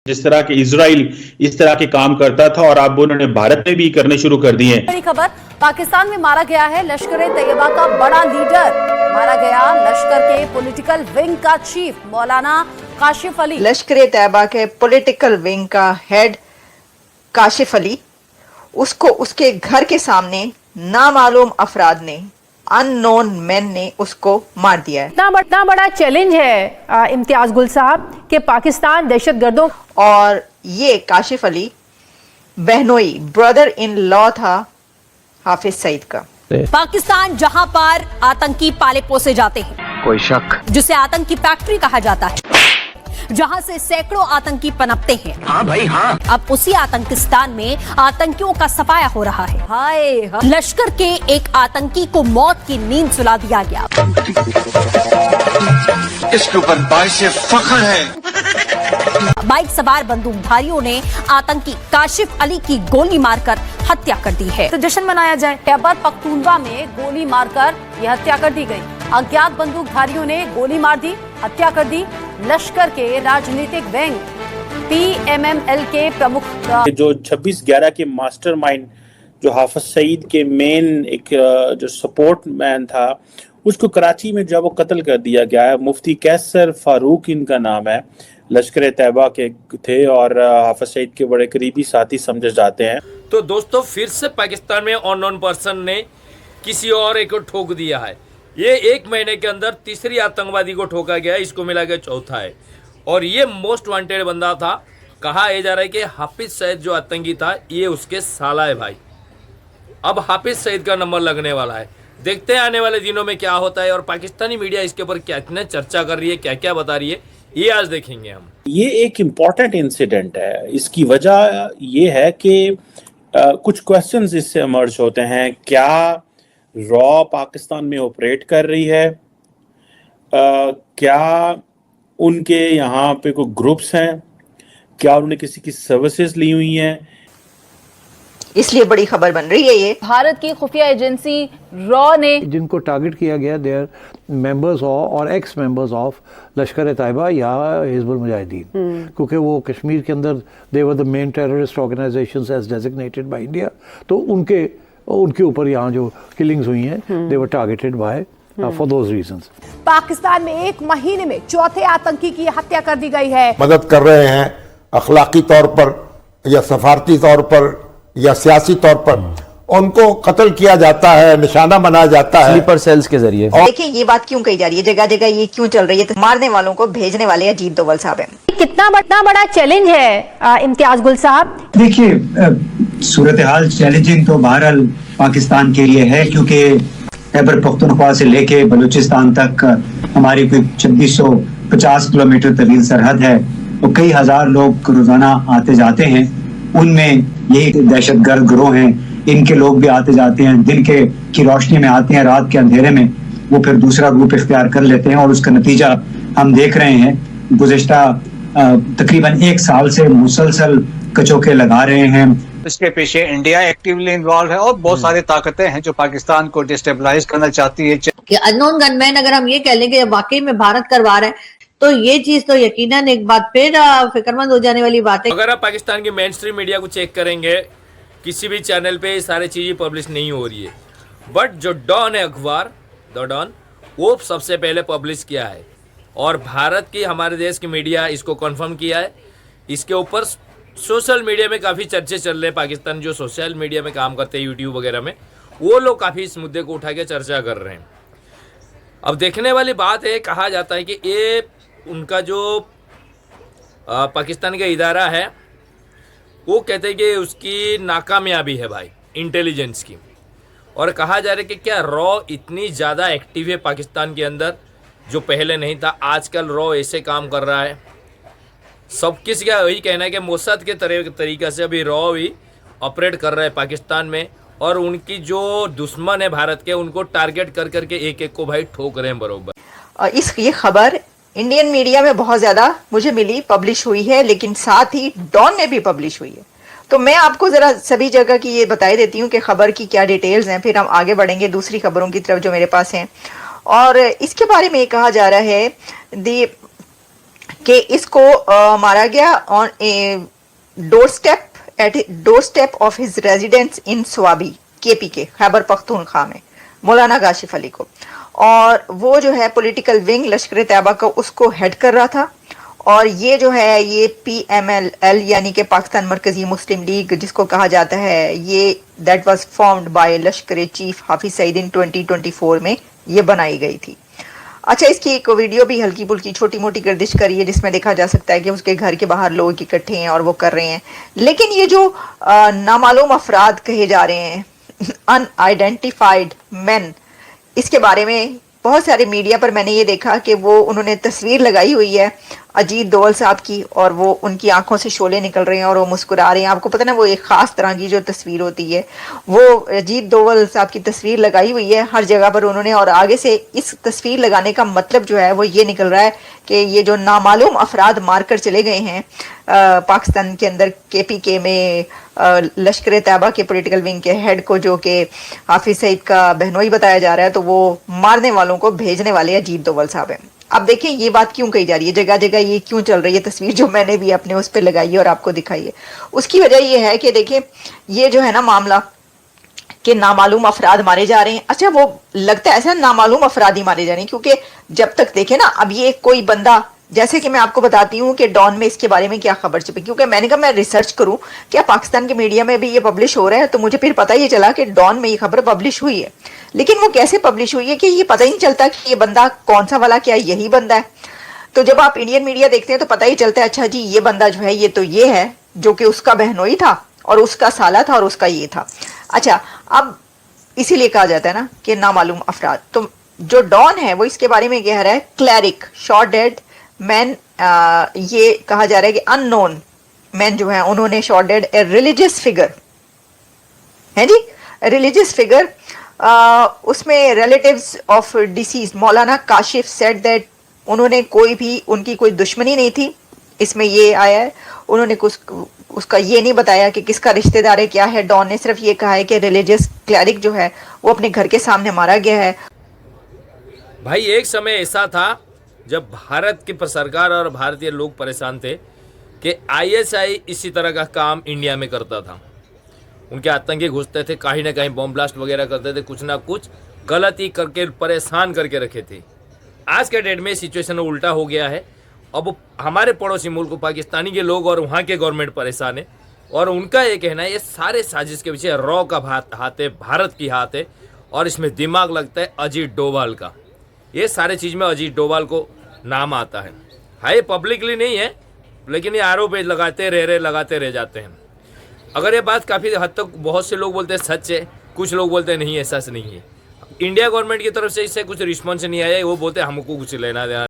जिस तरह के इजराइल इस तरह के काम करता था और अब उन्होंने भारत में भी करने शुरू कर दिए हैं। बड़ी खबर, पाकिस्तान में मारा गया है लश्कर ए तैयबा का बड़ा लीडर, मारा गया लश्कर के पॉलिटिकल विंग का चीफ मौलाना काशिफ अली। लश्कर ए तैयबा के पॉलिटिकल विंग का हेड काशिफ अली, उसको उसके घर के सामने नामालूम अफराद ने, अननोन मैन ने उसको मार दिया है। इतना बड़ा चैलेंज है इम्तियाज गुल साहब कि पाकिस्तान दहशतगर्दों, और ये काशिफ अली बहनोई ब्रदर इन लॉ था हाफिज सईद का। पाकिस्तान जहां पर आतंकी पाले पोसे जाते हैं, कोई शक, जिसे आतंकी फैक्ट्री कहा जाता है, जहां से सैकड़ों आतंकी पनपते हैं। हाँ भाई हाँ। अब उसी आतंकिस्तान में आतंकियों का सफाया हो रहा है। हाय, लश्कर के एक आतंकी को मौत की नींद सुला दिया गया। इसके ऊपर बाइश फख्र है। बाइक सवार बंदूकधारियों ने आतंकी काशिफ अली की गोली मारकर हत्या कर दी है। तो जश्न मनाया जाए। खैबर पख्तूनख्वा में गोली मारकर यह हत्या कर दी गई। अज्ञात बंदूकधारियों ने गोली मार दी, हत्या कर दी। लश्कर के राजनीतिक विंग PMML के प्रमुख जो 26/11 के मास्टरमाइंड जो हाफिज सईद के मेन एक जो सपोर्ट मैन था, उसको कराची में जब वो कत्ल कर दिया गया है। मुफ्ती कैसर फारूक इनका नाम है, लश्कर ए तैयबा के थे और हाफिज सईद के बड़े करीबी साथी समझे जाते हैं। तो दोस्तों, फिर से पाकिस्तान में अननोन पर्सन ने किसी और एक को ठोक दिया है। ये एक महीने के अंदर तीसरी आतंकवादी को ठोका गया है, इसको मिला के चौथा है। और ये मोस्ट वांटेड बंदा था। कहा जा रहा है कि हाफिज सईद जो आतंकी था, ये उसके साला है भाई। अब हाफिज सईद का नंबर लगने वाला है। देखते हैं आने वाले दिनों में क्या होता है और पाकिस्तानी मीडिया इसके ऊपर कितना चर्चा कर रही है, क्या क्या बता रही है, ये आज देखेंगे हम। ये एक इम्पॉर्टेंट इंसिडेंट है। इसकी वजह ये है कि कुछ क्वेश्चंस इससे इमर्ज होते हैं। क्या रॉ पाकिस्तान में ऑपरेट कर रही है? क्या उनके यहाँ पे कोई ग्रुप्स हैं? क्या उन्होंने किसी की सर्विसेज ली हुई हैं? इसलिए बड़ी खबर बन रही है। ये भारत की खुफिया एजेंसी रॉ ने जिनको टारगेट किया गया, दे आर मेंबर्स और एक्स मेंबर्स ऑफ लश्कर ए तैयबा या हिजबुल मुजाहिदीन, क्योंकि वो कश्मीर के अंदर they were the main terrorist organisations as designated by India. तो उनके ऊपर यहाँ जो किलिंग्स हुई हैं, they were targeted by for those reasons. Pakistan में एक महीने में चौथे आतंकी की हत्या कर दी गई है। मदद कर रहे हैं अखलाकी तौर पर या सफारती तौर पर या सियासी तौर पर, उनको कत्ल किया जाता है, निशाना बनाया जाता है स्लीपर सेल्स के जरिए। देखिए ये बात क्यों कही जा रही है, जगह जगह ये क्यों चल रही है? तो मारने वालों को भेजने वाले अजीत दोवल साहब हैं। कितना बड़ा चैलेंज है इम्तियाज गुल साहब? देखिए, सूरत हाल चैलेंजिंग तो बहरहाल पाकिस्तान के लिए है, क्योंकि खैबर पख्तूनख्वा से लेके बलूचिस्तान तक हमारी कोई 2650 किलोमीटर तवील सरहद है और कई हजार लोग रोजाना आते जाते हैं। उनमें यही दहशतगर्द गिरोह हैं, इनके लोग भी आते जाते हैं, दिन की रोशनी में आते हैं, रात के अंधेरे में वो फिर दूसरा रूप इख्तियार कर लेते हैं और उसका नतीजा हम देख रहे हैं। गुज़िश्ता तकरीबन 1 साल से मुसलसल कचोके लगा रहे हैं। इसके पीछे इंडिया एक्टिवली इन्वॉल्व है और बहुत सारी ताकतें हैं जो पाकिस्तान को डिस्टेबलाइज करना चाहती है। कि अननोन गनमैन अगर हम ये कह लें कि वाकई में भारत करवा रहा है, तो ये चीज तो यकीनन एक बात फिर फिक्रमंद हो जाने वाली बात है। अगर आप पाकिस्तान की मेन स्ट्रीम मीडिया को चेक करेंगे, किसी भी चैनल पे ये सारी चीज़ें पब्लिश नहीं हो रही है। बट जो डॉन है अखबार, द डॉन, वो सबसे पहले पब्लिश किया है और भारत की, हमारे देश की मीडिया इसको कंफर्म किया है। इसके ऊपर सोशल मीडिया में काफ़ी चर्चे चल रहे हैं। पाकिस्तान जो सोशल मीडिया में काम करते हैं, यूट्यूब वगैरह में, वो लोग काफ़ी इस मुद्दे को उठा के चर्चा कर रहे हैं। अब देखने वाली बात है, कहा जाता है कि ये उनका जो पाकिस्तान का इदारा है, वो कहते हैं कि उसकी नाकामयाबी है भाई इंटेलिजेंस की। और कहा जा रहा है कि क्या रॉ इतनी ज़्यादा एक्टिव है पाकिस्तान के अंदर, जो पहले नहीं था। आजकल रॉ ऐसे काम कर रहा है, सब किसी का वही कहना है कि मोसाद के तरीक़े से अभी रॉ भी ऑपरेट कर रहा है पाकिस्तान में। और उनकी जो दुश्मन है भारत के, उनको टारगेट कर करके एक एक को भाई ठोक रहे हैं बरोबर। ये खबर इंडियन मीडिया में बहुत ज्यादा मुझे मिली, पब्लिश हुई है, लेकिन साथ ही डॉन में भी पब्लिश हुई है। तो मैं आपको जरा सभी जगह की ये बता देती हूँ कि खबर की क्या डिटेल्स हैं, फिर हम आगे बढ़ेंगे दूसरी खबरों की तरफ जो मेरे पास हैं। और इसके बारे में कहा जा रहा है, दी कि इसको मारा गया on a door step of his residence in Swabi KPK Khyber Pakhtunkhwa में, मौलाना काशिफ अली को। और वो जो है पॉलिटिकल विंग लश्कर तैयबा का उसको हेड कर रहा था। और ये जो है ये PMLL यानी कि पाकिस्तान मरकजी मुस्लिम लीग जिसको कहा जाता है, ये that was formed by Lashkar chief Hafiz Saeed इन 2024 में ये बनाई गई थी। अच्छा, इसकी एक वीडियो भी हल्की फुल्की छोटी मोटी गर्दिश करी है जिसमें देखा जा सकता है कि उसके घर के बाहर लोग इकट्ठे हैं और वो कर रहे हैं। लेकिन ये जो नामालूम अफराद कहे जा रहे हैं, अनआइडेंटिफाइड मैन, इसके बारे में बहुत सारे मीडिया पर मैंने ये देखा कि वो उन्होंने तस्वीर लगाई हुई है अजीत डोवल साहब की, और वो उनकी आंखों से शोले निकल रहे हैं और वो मुस्कुरा रहे हैं। आपको पता ना वो एक खास तरह की जो तस्वीर होती है, वो अजीत डोवल साहब की तस्वीर लगाई हुई है हर जगह पर उन्होंने। और आगे से इस तस्वीर लगाने का मतलब जो है वो ये निकल रहा है कि ये जो नामालूम अफराद मारकर चले गए हैं पाकिस्तान के अंदर KPK में लश्कर तैयबा के पॉलिटिकल विंग के हेड को, जो कि हाफिज सईद का बहनोई बताया जा रहा है, तो वो मारने वालों को भेजने वाले अजीत डोवल साहब हैं। अब देखें ये बात क्यों कही जा रही है, जगह जगह ये क्यों चल रही है, तस्वीर जो मैंने भी अपने उस पर लगाई है और आपको दिखाई है। उसकी वजह ये है कि देखें ये जो है ना मामला कि नामालूम अफराद मारे जा रहे हैं। अच्छा, वो लगता है ऐसा नामालूम अफराद ही मारे जा रहे हैं, क्योंकि जब तक देखें ना, अब ये कोई बंदा, जैसे कि मैं आपको बताती हूँ कि डॉन में इसके बारे में क्या खबर छपी, क्योंकि मैंने कहा मैं रिसर्च करूं क्या पाकिस्तान के मीडिया में भी ये पब्लिश हो रहा है, तो मुझे फिर पता ये चला कि डॉन में ये खबर पब्लिश हुई है। लेकिन वो कैसे पब्लिश हुई है कि ये पता ही नहीं चलता कि ये बंदा कौन सा वाला, क्या यही बंदा है। तो जब आप इंडियन मीडिया देखते हैं तो पता ही चलता है, अच्छा जी ये बंदा जो है ये तो ये है जो कि उसका बहनोई था और उसका साला था और उसका ये था। अच्छा, अब इसीलिए कहा जाता है ना कि नामालूम अफराद। तो जो डॉन है वो इसके बारे में कह रहा है क्लैरिक शॉट डेड मैन, ये कहा जा रहा है कि अननोन मैन जो है उन्होंने shot dead a religious figure, है जी, रिलीजियस फिगर। उसमें relatives of disease Maulana Kashif said that उन्होंने कोई भी उनकी कोई दुश्मनी नहीं थी, इसमें ये आया है। उन्होंने कुछ उसका ये नहीं बताया कि किसका रिश्तेदार है क्या है। डॉन ने सिर्फ ये कहा है कि रिलीजियस क्लैरिक जो है वो अपने घर के सामने मारा गया है। भाई एक समय ऐसा था जब भारत की सरकार और भारतीय लोग परेशान थे कि ISI इसी तरह का काम इंडिया में करता था। उनके आतंकी घुसते थे, कहीं ना कहीं बॉम्ब ब्लास्ट वगैरह करते थे, कुछ ना कुछ गलती करके परेशान करके रखे थे। आज के डेट में सिचुएशन उल्टा हो गया है। अब हमारे पड़ोसी मुल्क पाकिस्तानी के लोग और वहाँ के गवर्नमेंट परेशान है, और उनका ये कहना है ये सारे साजिश के पीछे रॉ का हाथ है, भारत की हाथ है, और इसमें दिमाग लगता है अजीत डोभाल का। ये सारे चीज़ में अजीत डोभाल को नाम आता है। हाई पब्लिकली नहीं है, लेकिन ये आरोप लगाते रह जाते हैं। अगर ये बात काफ़ी हद तक बहुत से लोग बोलते हैं सच है, कुछ लोग बोलते हैं नहीं ऐसा नहीं है। इंडिया गवर्नमेंट की तरफ से इससे कुछ रिस्पॉन्स नहीं आया, वो बोलते हैं हमको कुछ लेना देना